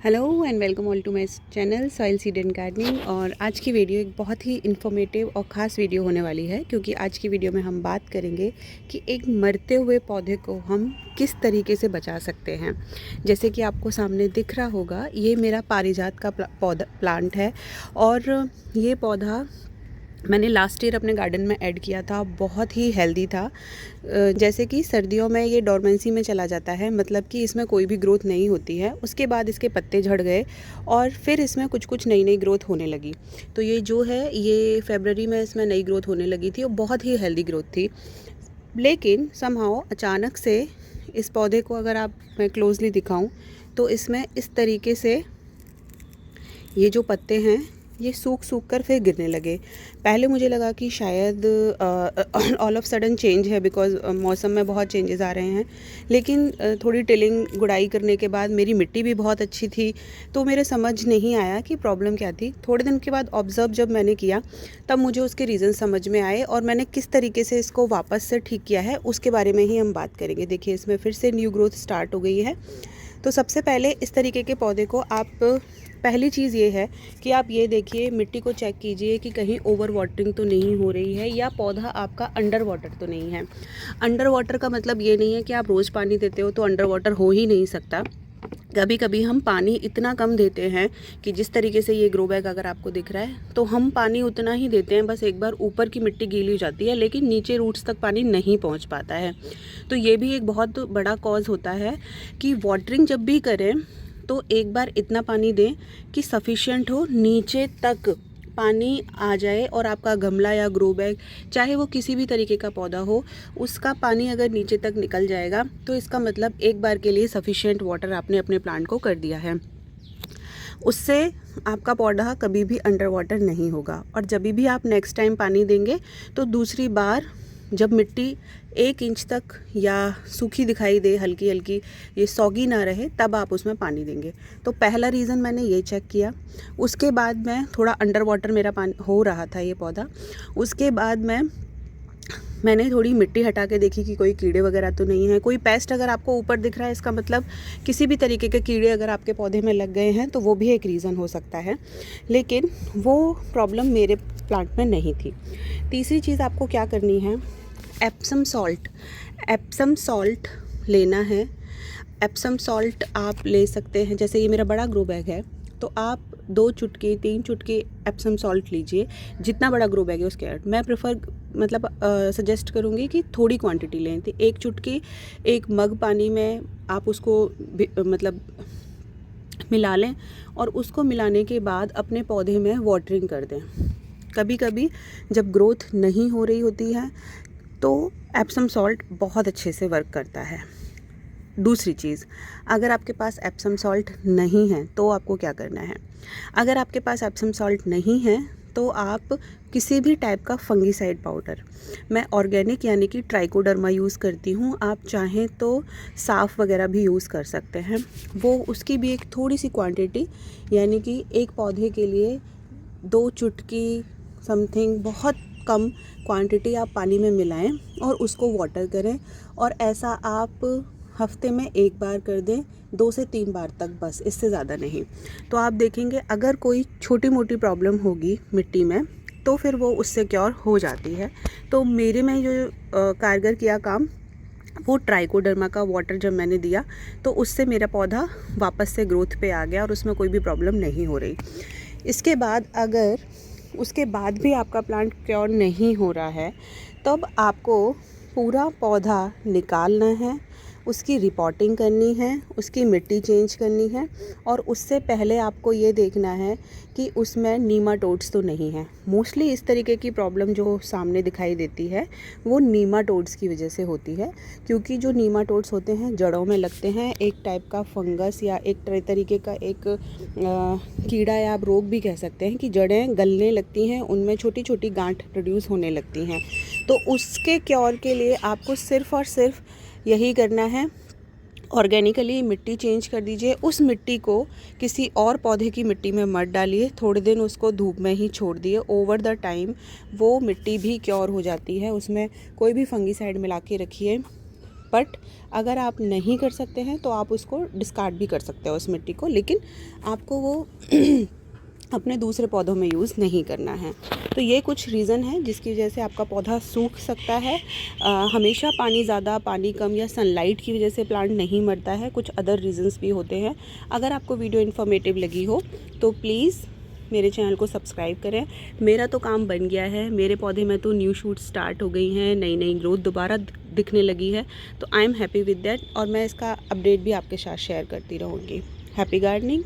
Hello and welcome all to my channel soil seed and gardening. और आज की video एक बहुत ही इन्फॉर्मेटिव और ख़ास वीडियो होने वाली है, क्योंकि आज की वीडियो में हम बात करेंगे कि एक मरते हुए पौधे को हम किस तरीके से बचा सकते हैं। जैसे कि आपको सामने दिख रहा होगा, ये मेरा पारिजात का प्लांट है और ये पौधा मैंने लास्ट ईयर अपने गार्डन में ऐड किया था। बहुत ही हेल्दी था। जैसे कि सर्दियों में ये डोरमेंसी में चला जाता है, मतलब कि इसमें कोई भी ग्रोथ नहीं होती है। उसके बाद इसके पत्ते झड़ गए और फिर इसमें कुछ कुछ नई नई ग्रोथ होने लगी। तो ये जो है, ये फरवरी में इसमें नई ग्रोथ होने लगी थी और बहुत ही हेल्दी ग्रोथ थी। लेकिन समहाउ अचानक से इस पौधे को अगर आप मैं क्लोजली दिखाऊं तो इसमें इस तरीके से ये जो पत्ते हैं ये सूख सूख कर फिर गिरने लगे। पहले मुझे लगा कि शायद ऑल ऑफ सडन चेंज है, बिकॉज़ मौसम में बहुत चेंजेस आ रहे हैं। लेकिन थोड़ी टिलिंग गुड़ाई करने के बाद मेरी मिट्टी भी बहुत अच्छी थी, तो मेरे समझ नहीं आया कि प्रॉब्लम क्या थी। थोड़े दिन के बाद ऑब्ज़र्व जब मैंने किया, तब मुझे उसके रीज़न समझ में आए और मैंने किस तरीके से इसको वापस से ठीक किया है उसके बारे में ही हम बात करेंगे। देखिए, इसमें फिर से न्यू ग्रोथ स्टार्ट हो गई है। तो सबसे पहले इस तरीके के पौधे को आप, पहली चीज़ ये है कि आप ये देखिए, मिट्टी को चेक कीजिए कि कहीं ओवर वाटरिंग तो नहीं हो रही है या पौधा आपका अंडर वाटर तो नहीं है। अंडर वाटर का मतलब ये नहीं है कि आप रोज़ पानी देते हो तो अंडर वाटर हो ही नहीं सकता। कभी कभी हम पानी इतना कम देते हैं कि जिस तरीके से ये ग्रो बैग अगर आपको दिख रहा है, तो हम पानी उतना ही देते हैं, बस एक बार ऊपर की मिट्टी गीली हो जाती है लेकिन नीचे रूट्स तक पानी नहीं पहुंच पाता है। तो ये भी एक बहुत बड़ा कॉज होता है कि वाटरिंग जब भी करें तो एक बार इतना पानी दें कि सफिशिएंट हो, नीचे तक पानी आ जाए और आपका गमला या ग्रो बैग, चाहे वो किसी भी तरीके का पौधा हो, उसका पानी अगर नीचे तक निकल जाएगा तो इसका मतलब एक बार के लिए सफिशिएंट वाटर आपने अपने प्लांट को कर दिया है। उससे आपका पौधा कभी भी अंडर वाटर नहीं होगा। और जब भी आप नेक्स्ट टाइम पानी देंगे तो दूसरी बार जब मिट्टी 1 इंच तक या सूखी दिखाई दे, हल्की हल्की, ये सॉगी ना रहे, तब आप उसमें पानी देंगे। तो पहला रीज़न मैंने ये चेक किया। उसके बाद मैं थोड़ा अंडर वाटर मेरा पानी हो रहा था ये पौधा। उसके बाद मैंने थोड़ी मिट्टी हटा के देखी कि कोई कीड़े वगैरह तो नहीं है। कोई पेस्ट अगर आपको ऊपर दिख रहा है, इसका मतलब किसी भी तरीके के कीड़े अगर आपके पौधे में लग गए हैं तो वो भी एक रीज़न हो सकता है। लेकिन वो प्रॉब्लम मेरे प्लांट में नहीं थी। तीसरी चीज़ आपको क्या करनी है, एप्सम सॉल्ट लेना है। एप्सम सॉल्ट आप ले सकते हैं, जैसे ये मेरा बड़ा ग्रो बैग है तो आप 2 चुटकी 3 चुटकी एप्सम सॉल्ट लीजिए। जितना बड़ा ग्रो बैग है उसके मैं प्रेफर मतलब सजेस्ट करूँगी कि थोड़ी क्वांटिटी लें। तो 1 चुटकी 1 मग पानी में आप उसको मतलब मिला लें और उसको मिलाने के बाद अपने पौधे में वाटरिंग कर दें। कभी कभी जब ग्रोथ नहीं हो रही होती है तो एप्सम सॉल्ट बहुत अच्छे से वर्क करता है। दूसरी चीज़, अगर आपके पास एप्सम सॉल्ट नहीं है तो आपको क्या करना है। अगर आपके पास एप्सम सॉल्ट नहीं है तो आप किसी भी टाइप का फंगीसाइड पाउडर, मैं ऑर्गेनिक यानी कि ट्राइकोडर्मा यूज़ करती हूँ, आप चाहें तो साफ़ वगैरह भी यूज़ कर सकते हैं। वो उसकी भी एक थोड़ी सी क्वांटिटी, यानी कि एक पौधे के लिए 2 चुटकी समथिंग, बहुत कम क्वांटिटी आप पानी में मिलाएं और उसको वाटर करें। और ऐसा आप हफ्ते में 1 बार कर दें, 2 से 3 बार तक, बस, इससे ज़्यादा नहीं। तो आप देखेंगे अगर कोई छोटी मोटी प्रॉब्लम होगी मिट्टी में तो फिर वो उससे क्योर हो जाती है। तो मेरे में जो कारगर किया काम, वो ट्राइकोडर्मा का वाटर जब मैंने दिया तो उससे मेरा पौधा वापस से ग्रोथ पे आ गया और उसमें कोई भी प्रॉब्लम नहीं हो रही। इसके बाद अगर उसके बाद भी आपका प्लांट क्योर नहीं हो रहा है, तब आपको पूरा पौधा निकालना है, उसकी रिपोर्टिंग करनी है, उसकी मिट्टी चेंज करनी है। और उससे पहले आपको ये देखना है कि उसमें नीमाटोड्स तो नहीं है। मोस्टली इस तरीके की प्रॉब्लम जो सामने दिखाई देती है वो नीमाटोड्स की वजह से होती है, क्योंकि जो नीमाटोड्स होते हैं जड़ों में लगते हैं, एक टाइप का फंगस या एक तरीके का एक कीड़ा या आप रोग भी कह सकते हैं कि जड़ें गलने लगती हैं, उनमें छोटी छोटी गांठ प्रोड्यूस होने लगती हैं। तो उसके क्योर के लिए आपको सिर्फ़ और सिर्फ यही करना है, ऑर्गेनिकली मिट्टी चेंज कर दीजिए। उस मिट्टी को किसी और पौधे की मिट्टी में मत डालिए, थोड़े दिन उसको धूप में ही छोड़ दिए। ओवर द टाइम वो मिट्टी भी क्योर हो जाती है। उसमें कोई भी फंगीसाइड मिला के रखिए, बट अगर आप नहीं कर सकते हैं तो आप उसको डिस्कार्ड भी कर सकते हो उस मिट्टी को, लेकिन आपको वो अपने दूसरे पौधों में यूज़ नहीं करना है। तो ये कुछ रीज़न है जिसकी वजह से आपका पौधा सूख सकता है। हमेशा पानी ज़्यादा, पानी कम या सनलाइट की वजह से प्लांट नहीं मरता है, कुछ अदर रीज़न्स भी होते हैं। अगर आपको वीडियो इन्फॉर्मेटिव लगी हो तो प्लीज़ मेरे चैनल को सब्सक्राइब करें। मेरा तो काम बन गया है, मेरे पौधे में तो न्यू शूट स्टार्ट हो गई हैं, नई नई ग्रोथ दोबारा दिखने लगी है। तो I am happy with that और मैं इसका अपडेट भी आपके साथ शेयर करती रहूँगी। Happy gardening.